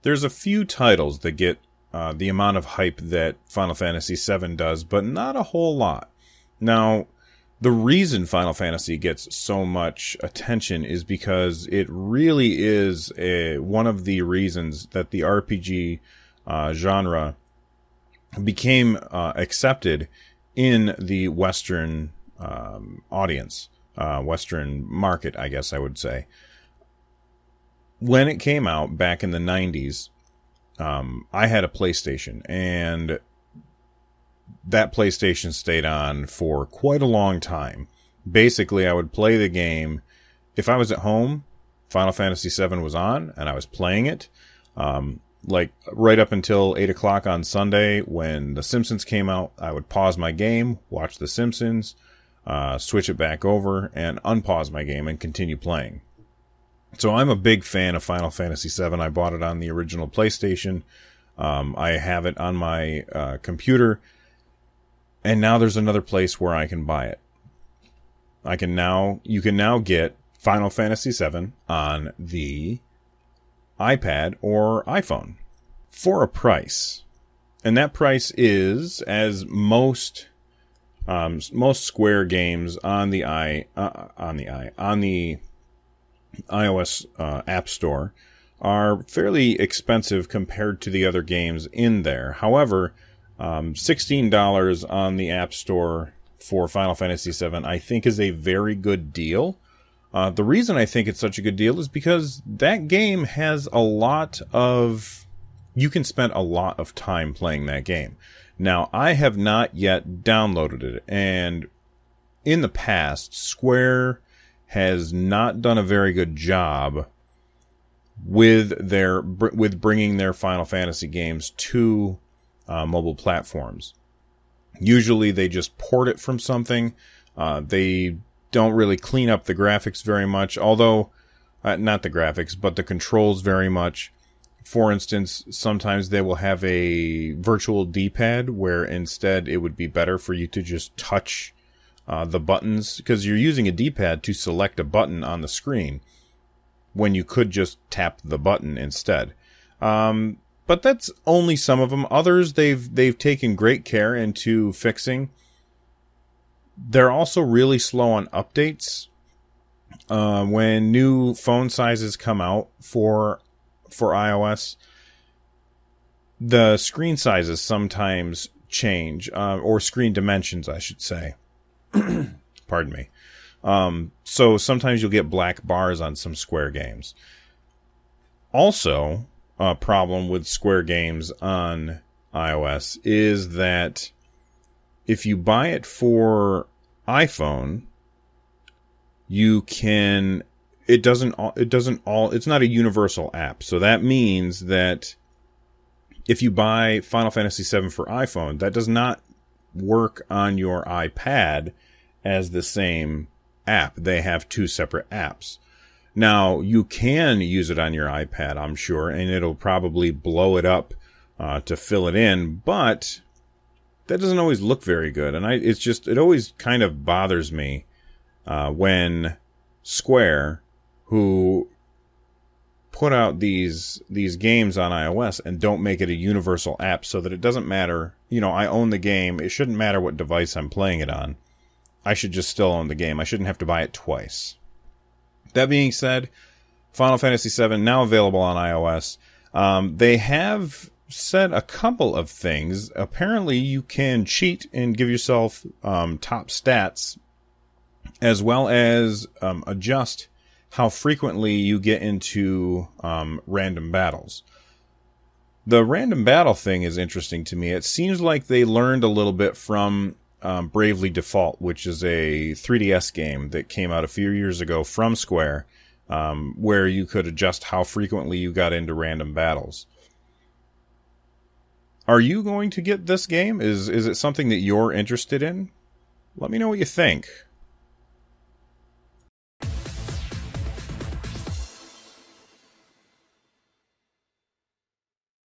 there's a few titles that get the amount of hype that Final Fantasy VII does, but not a whole lot. Now, the reason Final Fantasy gets so much attention is because it really is one of the reasons that the RPG genre became accepted in the Western audience, Western market, I guess I would say. When it came out back in the 90s, I had a PlayStation, and that PlayStation stayed on for quite a long time. Basically, I would play the game. If I was at home, Final Fantasy VII was on, and I was playing it. Like right up until 8 o'clock on Sunday when The Simpsons came out, I would pause my game, watch The Simpsons, switch it back over, and unpause my game and continue playing. So I'm a big fan of Final Fantasy VII. I bought it on the original PlayStation. I have it on my computer. And now there's another place where I can buy it. You can now get Final Fantasy VII on the iPad or iPhone for a price. And that price is, as most Square games on the iOS App Store are fairly expensive compared to the other games in there. However, $16 on the App Store for Final Fantasy VII, I think, is a very good deal. The reason I think it's such a good deal is because that game has you can spend a lot of time playing that game. Now, I have not yet downloaded it, and in the past, Square has not done a very good job with bringing their Final Fantasy games to mobile platforms. Usually they just port it from something. They don't really clean up the graphics very much, although not the graphics, but the controls very much. For instance, sometimes they will have a virtual D-pad where instead it would be better for you to just touch the buttons, because you're using a D-pad to select a button on the screen when you could just tap the button instead. But that's only some of them. Others they've taken great care into fixing. They're also really slow on updates. When new phone sizes come out for iOS, the screen sizes sometimes change, or screen dimensions, I should say. Pardon me. So sometimes you'll get black bars on some Square games. Also, a problem with Square games on iOS is that if you buy it for iPhone, it's not a universal app. So that means that if you buy Final Fantasy VII for iPhone, that does not work on your iPad as the same app. They have two separate apps. Now, you can use it on your iPad, I'm sure, and it'll probably blow it up to fill it in, but that doesn't always look very good. And it always kind of bothers me when Square, who put out these games on iOS and don't make it a universal app so that it doesn't matter, I own the game, it shouldn't matter what device I'm playing it on. I should just still own the game. I shouldn't have to buy it twice. That being said, Final Fantasy VII now available on iOS. They have said a couple of things. Apparently, you can cheat and give yourself top stats, as well as adjust how frequently you get into random battles. The random battle thing is interesting to me. It seems like they learned a little bit from Bravely Default, which is a 3DS game that came out a few years ago from Square, where you could adjust how frequently you got into random battles. Are you going to get this game? Is it something that you're interested in? Let me know what you think.